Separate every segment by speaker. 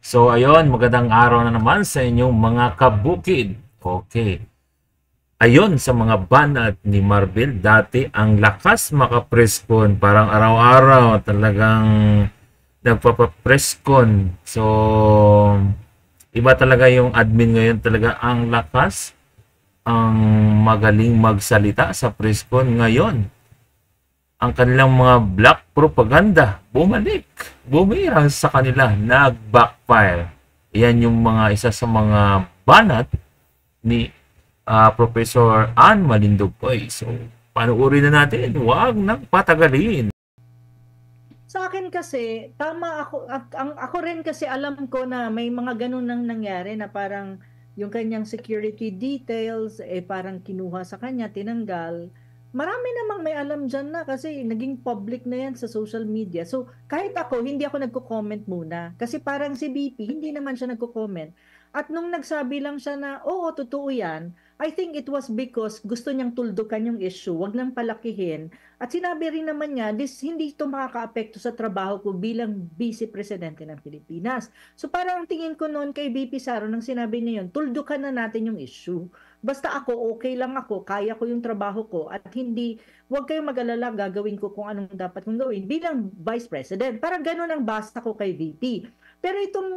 Speaker 1: So ayun, magandang araw na naman sa inyong mga kabukid. Okay. Ayon sa mga banat ni Marvel, dati ang lakas makapreskon, parang araw-araw talagang nagpapapreskon. So iba talaga yung admin ngayon, talaga ang lakas, ang magaling magsalita sa preskon ngayon. Ang kanilang mga black propaganda bumalik, bumirang sa kanila, nag-backfire. Yan yung mga isa sa mga banat ni Professor Ann Malindogoy. So, panuorin na natin, huwag nang patagalin.
Speaker 2: Sa akin kasi, tama ako, ako rin kasi alam ko na may mga ganun nang nangyari na parang yung kanyang security details, parang kinuha sa kanya, tinanggal. Marami namang may alam dyan na kasi naging public na yan sa social media. So, kahit ako, hindi ako nagko-comment muna. Kasi parang si BP, hindi naman siya nagko-comment. At nung nagsabi lang siya na, oo, totoo yan, I think it was because gusto niyang tuldukan yung issue, wag nang palakihin. At sinabi rin naman niya, hindi ito makakaapekto sa trabaho ko bilang Vice Presidente ng Pilipinas. So parang tingin ko noon kay BP Sara nang sinabi niya yun, tuldukan na natin yung issue. Basta ako, okay lang ako, kaya ko yung trabaho ko at hindi, wag kayong mag-alala, gagawin ko kung anong dapat kong gawin bilang Vice President. Parang ganun ang basta ko kay VP. Pero itong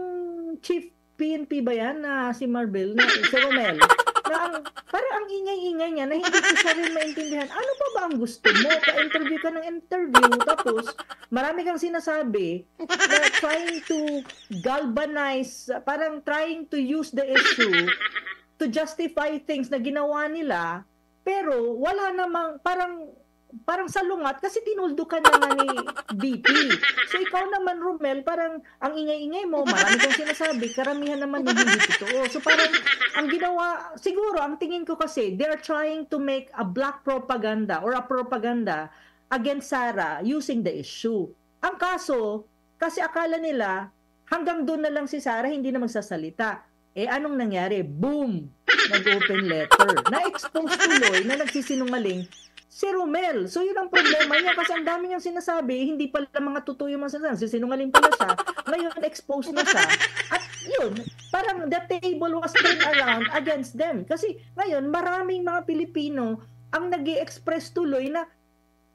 Speaker 2: Chief PNP ba yan na si Marvel, na si Romel, na parang ang ingay-ingay niya na hindi ko siya rin maintindihan. Ano pa ba ang gusto mo? Pa-interview ka ng interview, tapos marami kang sinasabi na trying to galvanize, parang trying to use the issue to justify things na ginawa nila, pero wala namang, parang salungat kasi tinuldukan na nga ni BP. So ikaw naman, Romel, parang ang ingay-ingay mo, marami kang sinasabi, karamihan naman yung hindi totoo. So parang ang ginawa, siguro ang tingin ko kasi, they're trying to make a black propaganda or a propaganda against Sara using the issue. Ang kaso, kasi akala nila, hanggang doon na lang si Sara, hindi na magsasalita. Anong nangyari? Boom! Nag-open letter. Na-expose tuloy na nagsisinungaling si Romel. So yun ang problema niya kasi ang dami niyang sinasabi, hindi pala mga totoo yung mga sinasabi. Sisinungaling pala siya. Ngayon, exposed na siya. At yun, parang the table was turned around against them. Kasi ngayon, maraming mga Pilipino ang nag-i-express tuloy na,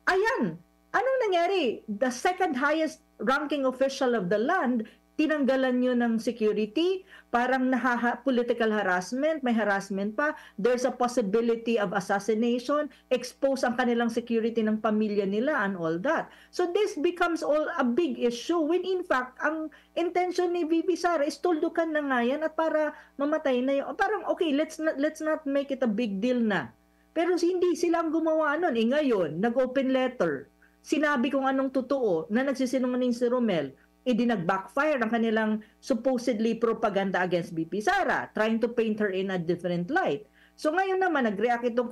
Speaker 2: ayan, anong nangyari? The second highest ranking official of the land, tinanggalan nyo ng security, parang political harassment, may harassment pa, there's a possibility of assassination, expose ang kanilang security ng pamilya nila and all that. So this becomes all a big issue when in fact, ang intention ni VP Sara is tuldukan na nga yan at para mamatay na yun. Parang okay, let's not make it a big deal na. Pero hindi silang gumawa nun. Ngayon, nag-open letter, sinabi kung anong totoo na nagsisinungaling si Romel, nag-backfire ang kanilang supposedly propaganda against BP Sara, trying to paint her in a different light. So ngayon naman, nag-react itong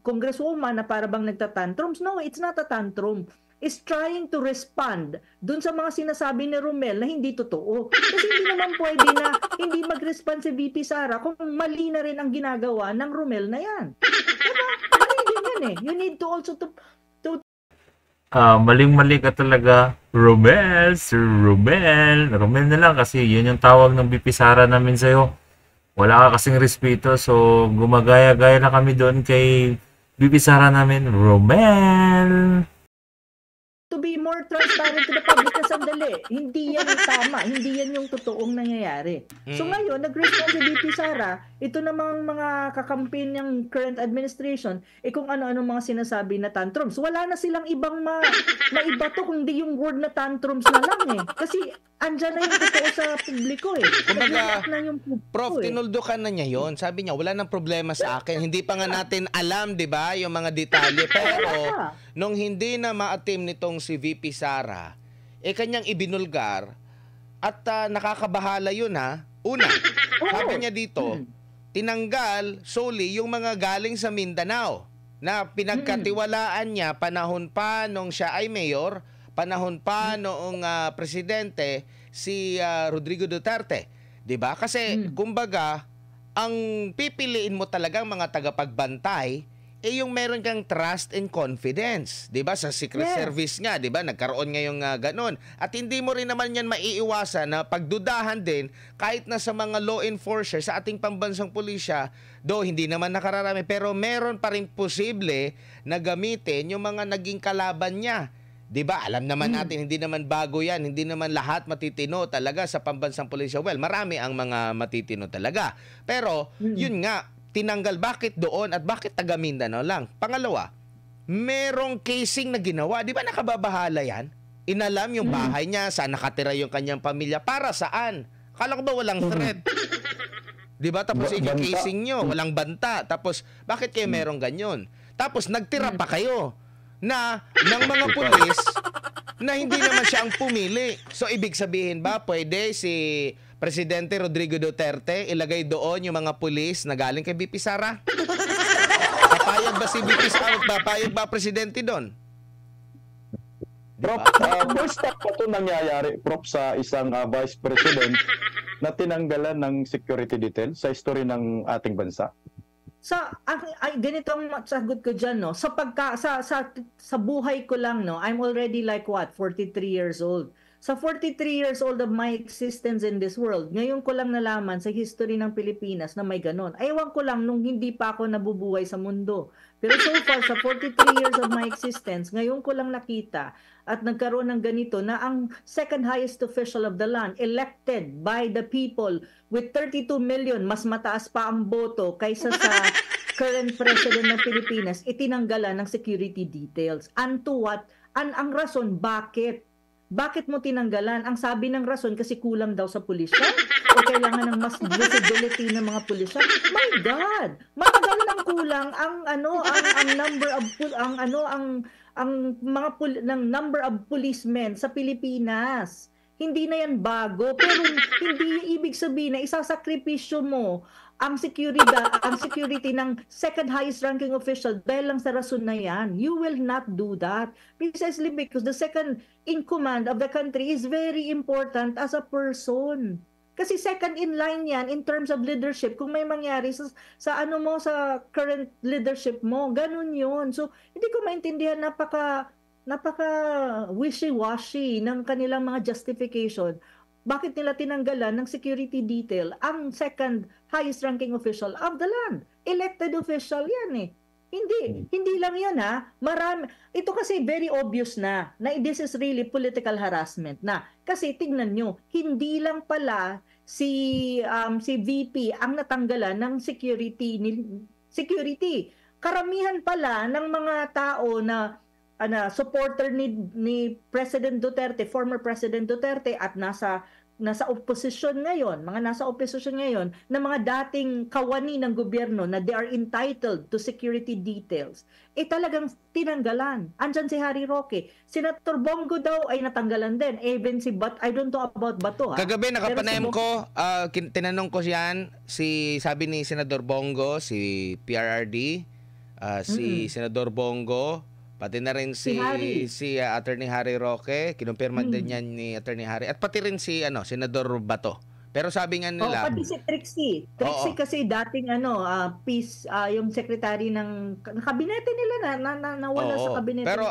Speaker 2: congresswoman na para bang nagtatantrums. No, it's not a tantrum. It's trying to respond dun sa mga sinasabi ni Romel na hindi totoo. Kasi hindi naman pwede na hindi mag-respond si BP Sara kung mali na rin ang ginagawa ng Romel na yan. Diba? Mali din yan eh. You need to also to
Speaker 1: maling-mali ka talaga, Romel, Sir Romel. Romel na lang kasi yun yung tawag ng BP Sara namin sa'yo. Wala ka kasing respeto, so gumagaya-gaya na kami doon kay BP Sara namin, Romel.
Speaker 2: To be more transparent to the public na sandali. Hindi yan yung tama. Hindi yan yung totoong nangyayari. So ngayon, nag-respond si BP Sara, ito namang mga kakampi ng current administration, kung ano-ano mga sinasabi na tantrums. Wala na silang ibang maibato kundi yung word na tantrums na lang eh. Kasi andyan na yung totoo sa publiko eh.
Speaker 3: Kumbaga, Prof, tinuldukan na niya yon. Sabi niya, wala nang problema sa akin. Hindi pa nga natin alam, di ba, yung mga detalye. Pero, nung hindi na ma-attempt nitong si VP Sara, kanyang ibinulgar at nakakabahala yun ha. Una, sabi niya dito, tinanggal solely yung mga galing sa Mindanao na pinagkatiwalaan niya panahon pa nung siya ay mayor, panahon pa noong presidente si Rodrigo Duterte. 'Di ba? Kasi kumbaga ang pipiliin mo talagang mga tagapagbantay yung meron kang trust and confidence, 'di ba? Sa Secret
Speaker 2: Yes.
Speaker 3: Service nga, 'di ba? Nagkaroon ngayong ganun. At hindi mo rin naman 'yan maiiwasan na pagdudahan din kahit na sa mga law enforcers sa ating pambansang pulisya, do hindi naman nakararami, pero meron pa rin posible na gamitin yung mga naging kalaban niya. 'Di ba? Alam naman natin, hindi naman bago 'yan, hindi naman lahat matitino talaga sa pambansang pulisya. Well, marami ang mga matitino talaga. Pero yun nga, tinanggal. Bakit doon at bakit taga Mindanao lang? Pangalawa, merong casing na ginawa. Di ba nakababahala yan? Inalam yung bahay niya, saan nakatira yung kanyang pamilya, para saan? Akala ko ba walang threat? Di ba? Tapos yung casing nyo, walang banta. Tapos, bakit kayo merong ganyan? Tapos, nagtira pa kayo na ng mga pulis na hindi naman siya ang pumili. So, ibig sabihin ba, pwede si Presidente Rodrigo Duterte ilagay doon yung mga pulis na galing kay VP Sara? Papayag ba si VP Sara? Papayag ba Presidente doon?
Speaker 4: Prof, first time pa ito nangyayari, Prof, sa isang Vice President na tinanggalan ng security detail sa history ng ating bansa.
Speaker 2: Ganito ang sagot ko dyan, no? Sa buhay ko lang, no? I'm already like what? 43 years old. Sa 43 years old of my existence in this world, ngayon ko lang nalaman sa history ng Pilipinas na may ganon. Ewan ko lang nung hindi pa ako nabubuhay sa mundo. Pero so far, sa 43 years of my existence, ngayon ko lang nakita at nagkaroon ng ganito na ang second highest official of the land, elected by the people with 32 million, mas mataas pa ang boto kaysa sa current president ng Pilipinas, itinanggalan ng security details. And to what? Ang rason, bakit? Bakit mo tinanggalan? Ang sabi ng rason kasi kulang daw sa pulisya o kailangan ng mas visibility ng mga pulisya. My God, matagal nang kulang ang number of policemen sa Pilipinas. Hindi na yan bago, pero hindi ibig sabihin na isasakripisyo mo ang security ng second highest ranking official dahil lang sa rason na yan. You will not do that precisely because the second in command of the country is very important as a person. Kasi second in line yan in terms of leadership. Kung may mangyari sa current leadership mo, ganun yun. So, hindi ko maintindihan, napaka wishy-washy ng kanilang mga justification. Bakit nila tinanggalan ng security detail ang second highest ranking official of the land? Elected official yan eh. Hindi lang yan ha. Marami. Ito kasi very obvious na this is really political harassment na. Kasi tingnan nyo, hindi lang pala si VP ang natanggalan ng security. Karamihan pala ng mga tao na supporter ni President Duterte, former President Duterte at nasa opposition ngayon, na mga dating kawani ng gobyerno na they are entitled to security details, talagang tinanggalan. Andyan si Harry Roque. Senator Bongo daw ay natanggalan din. Even si I don't know about Bato.
Speaker 3: Kagabi nakapanayam ko, tinanong ko yan, sabi ni Senador Bongo, si PRRD, si Senador Bongo, pati na rin si Attorney Harry Roque, kinumpirma din yan ni Attorney Harry, at pati rin si Senador Bato. Pero sabi nga nila,
Speaker 2: pati si Trixie kasi dating peace, yung secretary ng kabinete nila na nawala sa kabinete.
Speaker 3: Pero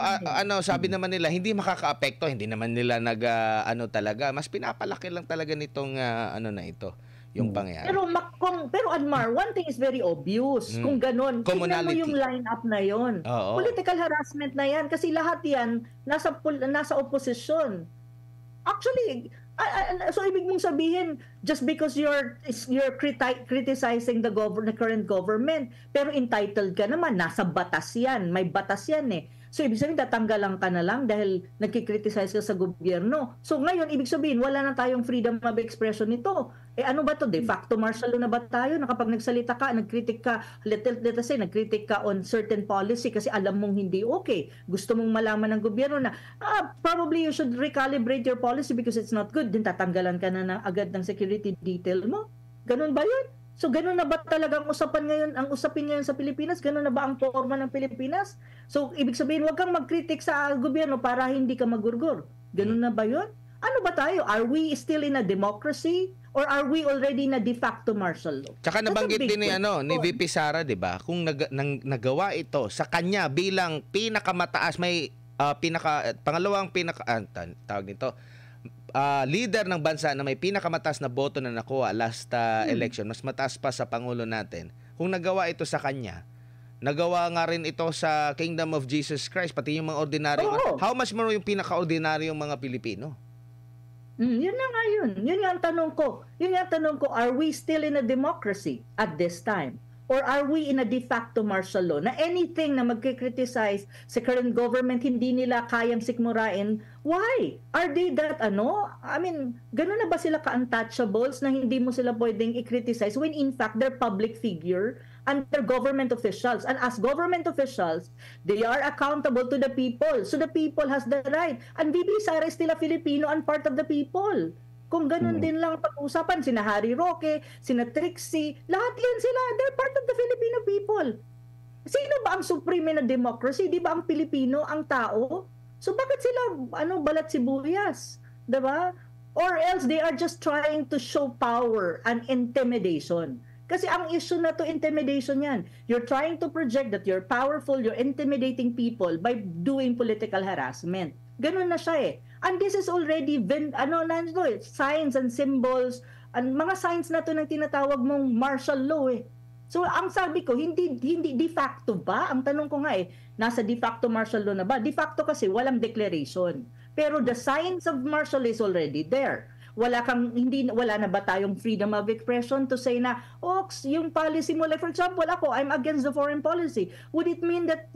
Speaker 3: sabi naman nila hindi makakaapekto, hindi naman nila talaga, mas pinapalaki lang talaga nitong na ito. Yung pangyayari.
Speaker 2: Pero Admar, one thing is very obvious. Kung ganun, tignan mo yung line-up na yon. Political harassment na yan. Kasi lahat yan nasa opposition. Actually, so ibig mong sabihin, just because you're criticizing the current government, pero entitled ka naman, nasa batas yan. May batas yan eh. So, ibig sabihin, tatanggalan ka na lang dahil nagkikriticize ka sa gobyerno. So, ngayon, ibig sabihin, wala na tayong freedom of expression nito. Ano ba to? De facto martial law na ba tayo? Na kapag nagsalita ka, nagkritik ka, let us say, nagkritik ka on certain policy kasi alam mong hindi okay. Gusto mong malaman ng gobyerno na, probably you should recalibrate your policy because it's not good. Din tatanggalan ka na agad ng security detail mo. Ganun ba yun? So, ganun na ba talaga ang usapin ngayon sa Pilipinas? Ganun na ba ang forma ng Pilipinas? So, ibig sabihin, huwag kang mag-critic sa gobyerno para hindi ka magurgur. Ganun na ba yun? ano ba tayo? Are we still in a democracy or are we already in a de facto martial law?
Speaker 3: Tsaka nabanggit din ni
Speaker 2: question.
Speaker 3: VP Sara, 'di ba? Kung nagawa ito sa kanya bilang pinakamataas, may pangalawang tawag nito, leader ng bansa na may pinakamataas na boto na nakuha last election, mas mataas pa sa pangulo natin. Kung nagawa ito sa kanya, nagawa nga rin ito sa Kingdom of Jesus Christ, pati yung mga ordinaryong. How much more yung pinaka-ordinaryong mga Pilipino?
Speaker 2: Yun na nga yun. Yun nga ang tanong ko. Are we still in a democracy at this time? Or are we in a de facto martial law? Na anything na magkikriticize sa current government, hindi nila kayang sikmurain. Why? Are they that I mean, ganun na ba sila ka-untouchables na hindi mo sila pwedeng i-criticize when in fact they're public figure and they're government officials? And as government officials, they are accountable to the people. So the people has the right. And VP Sara is still a Filipino and part of the people. Kung ganun din lang pag-usapan, sina Harry Roque, sina Trixie, lahat yan sila, they're part of the Filipino people. Sino ba ang supreme na democracy? Di ba ang Pilipino, ang tao? So bakit sila, balat sibuyas? Diba? Or else they are just trying to show power and intimidation. Kasi ang issue na to, intimidation yan. You're trying to project that you're powerful, you're intimidating people by doing political harassment. Ganun na siya eh. And this is already signs and symbols, and mga signs na to ng tinatawag mong martial law eh. So ang sabi ko, hindi de facto ba? Ang tanong ko nga nasa de facto martial law na ba? De facto kasi walang declaration. Pero the signs of martial law is already there. Wala na ba tayong freedom of expression to say na, yung policy mo, like for example, I'm against the foreign policy. Would it mean that,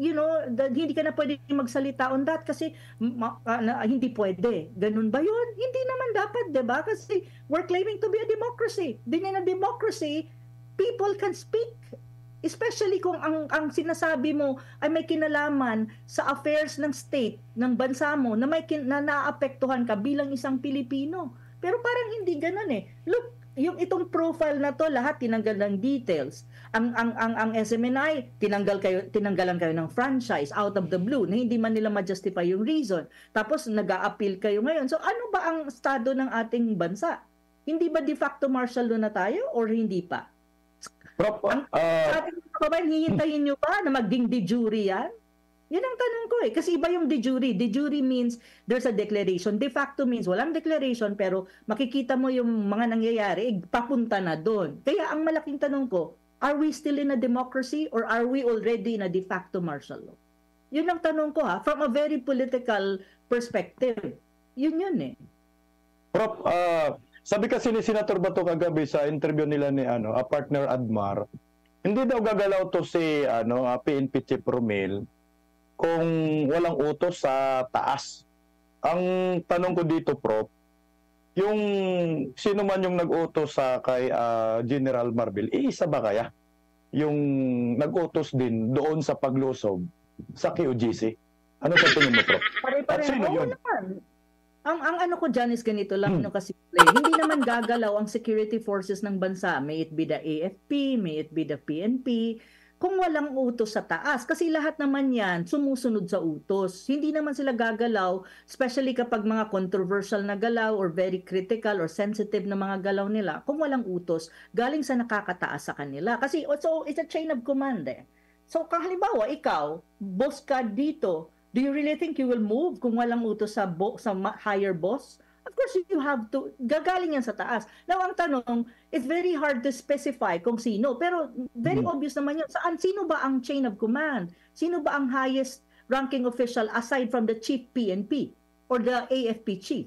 Speaker 2: that hindi ka na pwede magsalita on that kasi hindi pwede? Ganun ba yun? Hindi naman dapat, diba? Kasi we're claiming to be a democracy. Din in a democracy, people can speak. Especially kung ang sinasabi mo ay may kinalaman sa affairs ng state, ng bansa mo, na naapektuhan ka bilang isang Pilipino. Pero parang hindi ganoon eh. Look, yung itong profile na to, lahat tinanggal ng details. Ang SMNI, tinanggalan kayo ng franchise out of the blue na hindi man nila ma-justify yung reason. Tapos nag-a-appeal kayo ngayon. So ano ba ang estado ng ating bansa? Hindi ba de facto martial law na tayo or hindi pa?
Speaker 4: Prof,
Speaker 2: ating kababayan, hihintayin nyo ba na maging de jure yan? Yan ang tanong ko eh. Kasi iba yung de jure. De jure means there's a declaration. De facto means walang declaration pero makikita mo yung mga nangyayari, papunta na doon. Kaya ang malaking tanong ko, are we still in a democracy or are we already in a de facto martial law? Yun ang tanong ko from a very political perspective. Yun eh.
Speaker 4: Prof, sabi kasi ni Senator Bato kagabi sa interview nila ni partner Admar, hindi daw gagalaw to si PNP Chief Romel kung walang utos sa taas. Ang tanong ko dito, Prof, yung sino man yung nag-utos sa kay General Marbil, isa ba kaya yung nag-utos din doon sa paglusob sa QGC? Ano sa tingin mo, Prof? At sino yun?
Speaker 2: Ang ano ko dyan is ganito lang, kasi hindi naman gagalaw ang security forces ng bansa, may it be the AFP, may it be the PNP, kung walang utos sa taas. Kasi lahat naman yan sumusunod sa utos. Hindi naman sila gagalaw, especially kapag mga controversial na galaw or very critical or sensitive na mga galaw nila, kung walang utos, galing sa nakakataas sa kanila. Kasi so it's a chain of command eh. So kung halimbawa, ikaw, boss ka dito, do you really think you will move kung walang utos sa higher boss? Of course, you have to, gagaling yan sa taas. Now, ang tanong, it's very hard to specify kung sino. Pero very obvious naman yun. Sino ba ang chain of command? Sino ba ang highest ranking official aside from the chief PNP or the AFP chief?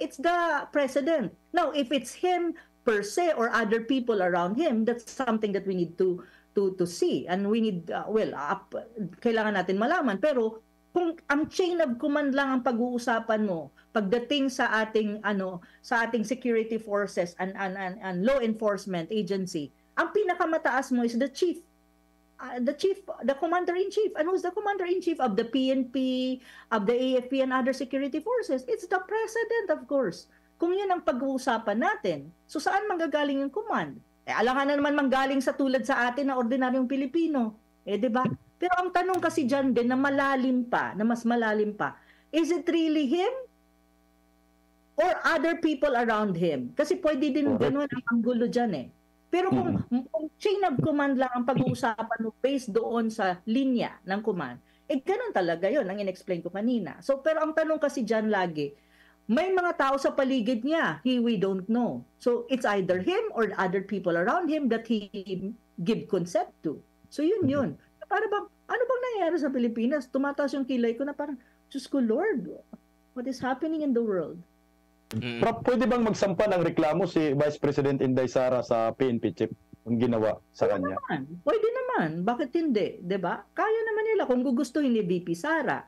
Speaker 2: It's the president. Now, if it's him per se or other people around him, that's something that we need to see. And we need, kailangan natin malaman. Pero kung ang chain of command lang ang pag-uusapan mo pagdating sa ating security forces and law enforcement agency, ang pinakamataas mo is the chief, the commander-in-chief. And who's the commander-in-chief of the PNP, of the AFP and other security forces? It's the president, of course. Kung yun ang pag-uusapan natin, so saan manggagaling yung command? Alangan na naman manggaling sa tulad sa atin na ordinaryong Pilipino. Di ba? Pero ang tanong kasi dyan din na mas malalim pa, is it really him? or other people around him. Kasi pwede din ganun ang anggulo dyan eh. Pero kung chain of command lang ang pag-uusapan mo based doon sa linya ng command, ganun talaga yon ang in-explain ko kanina. So, pero ang tanong kasi dyan lagi, may mga tao sa paligid niya, we don't know. So, it's either him or other people around him that he give consent to. So, yun. Para bang, ano bang nangyayari sa Pilipinas? Tumataas yung kilay ko na parang, Diyos ko Lord, what is happening in the world?
Speaker 4: Prof, pwede bang magsampa ng reklamo si Vice President Inday Sara sa PNP chief ang ginawa sa kanya?
Speaker 2: Pwede naman. Bakit hindi? 'Di ba? Kaya naman nila kung gugustuhin ni VP Sara.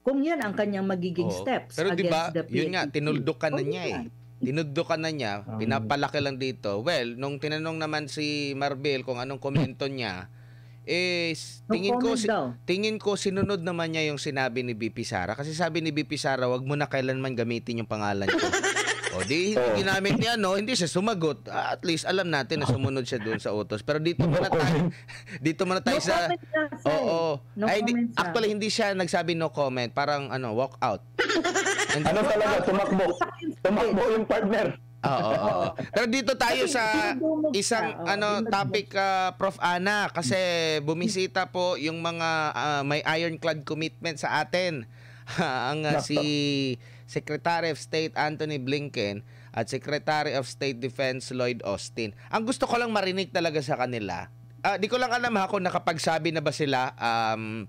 Speaker 2: Kung yan ang kanyang magiging steps
Speaker 3: pero
Speaker 2: against the PNP.
Speaker 3: Yun nga, tinuldukan na niya eh. Tinuldukan na niya, pinapalaki lang dito. Well, nung tinanong naman si Marvel kung anong komento niya, tingin ko sinunod naman niya yung sinabi ni BP Sara kasi sabi ni BP Sara wag mo na kailanman gamitin yung pangalan ko. O di hindi ginamit niya hindi siya sumagot. At least alam natin na sumunod siya doon sa utos. Pero dito muna tayo sa actually hindi siya nagsabi no comment, parang walk out.
Speaker 4: Talaga tumakbo yung partner.
Speaker 3: Oo. Pero dito tayo sa isang topic, Prof. Ana, kasi bumisita po yung mga may ironclad commitment sa atin. Ang si Secretary of State Antony Blinken at Secretary of State Defense Lloyd Austin. Ang gusto ko lang marinig talaga sa kanila, di ko lang alam kung nakapagsabi na ba sila,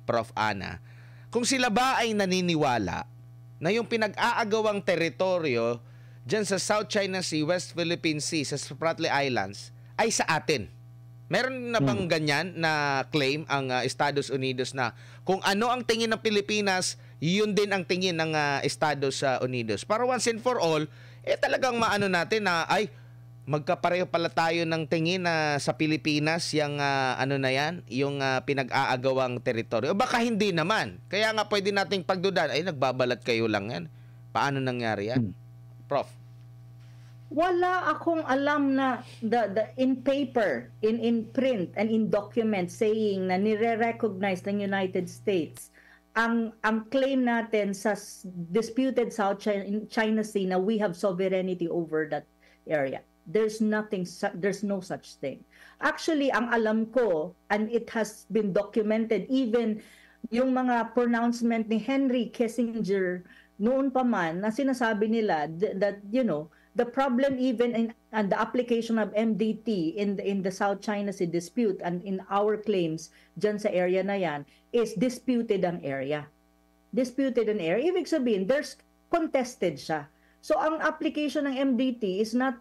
Speaker 3: Prof. Ana, kung sila ba ay naniniwala na yung pinag-aagawang teritoryo dyan sa South China Sea, West Philippine Sea, sa Spratly Islands, ay sa atin. Meron na bang ganyan na claim ang Estados Unidos na kung ano ang tingin ng Pilipinas, yun din ang tingin ng Estados Unidos? Para once and for all, talagang maano natin na, magkapareho pala tayo ng tingin na sa Pilipinas, yung yung pinag-aagawang teritoryo. O baka hindi naman. Kaya nga pwede nating pagdudan, nagbabalat kayo lang yan. Paano nangyari yan? Prof.
Speaker 2: Wala akong alam na in paper, in print, and in documents saying na nire-recognize ng United States ang claim natin sa disputed South China Sea na we have sovereignty over that area. There's no such thing. Actually, ang alam ko, and it has been documented, even yung mga pronouncement ni Henry Kissinger noon pa man na sinasabi nila that the problem even in the application of MDT in the South China Sea dispute and in our claims dyan sa area na yan is disputed ang area. Disputed an area. Ibig sabihin, there's contested siya. So ang application ng MDT is not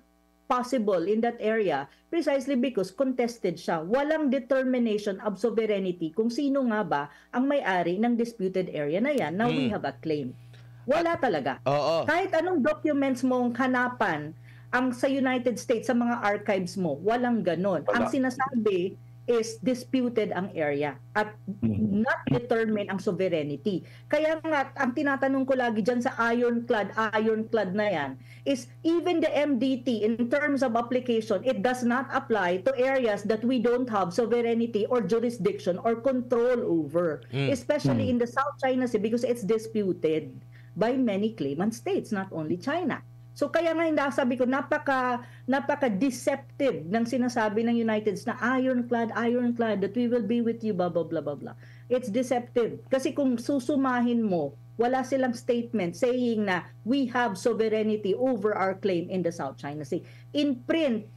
Speaker 2: possible in that area precisely because contested siya. Walang determination of sovereignty kung sino nga ba ang may-ari ng disputed area na yan. Now we have a claim. Wala talaga. Kahit anong documents mong hanapan ang sa United States, sa mga archives mo, walang ganon. Ang sinasabi is disputed ang area at not determine ang sovereignty. Kaya nga, ang tinatanong ko lagi dyan sa ironclad na yan, is even the MDT in terms of application, it does not apply to areas that we don't have sovereignty or jurisdiction or control over, especially in the South China Sea because it's disputed by many claimant states, not only China. So kaya nga hindi sabi ko napaka-deceptive ng sinasabi ng United States na ironclad that we will be with you blah blah blah blah blah. It's deceptive kasi kung susumahin mo, wala silang statement saying na we have sovereignty over our claim in the South China Sea. In print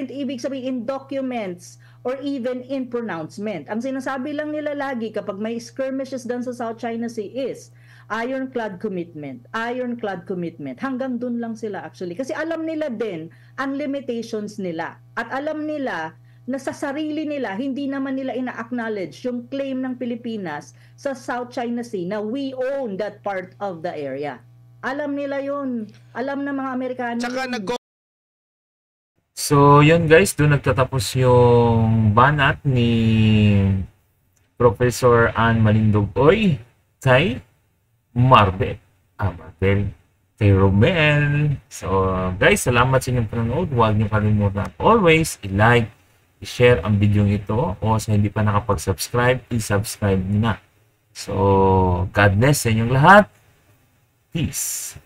Speaker 2: ibig sabihin in documents or even in pronouncement. Ang sinasabi lang nila lagi kapag may skirmishes dun sa South China Sea is ironclad commitment. Hanggang dun lang sila actually. Kasi alam nila din ang limitations nila. At alam nila na sa sarili nila, hindi naman nila ina-acknowledge yung claim ng Pilipinas sa South China Sea na we own that part of the area. Alam nila yun. Alam ng mga Amerikano.
Speaker 1: So, yun guys, doon nagtatapos yung banat ni Professor Ann Malindogoy kay Marvel, kay Romel. So, guys, salamat sa inyong panonood. Huwag niyo kalimutan always i-like, i-share ang video ito. O sa hindi pa nakapag-subscribe, i-subscribe na. So, God bless sa inyong lahat. Peace.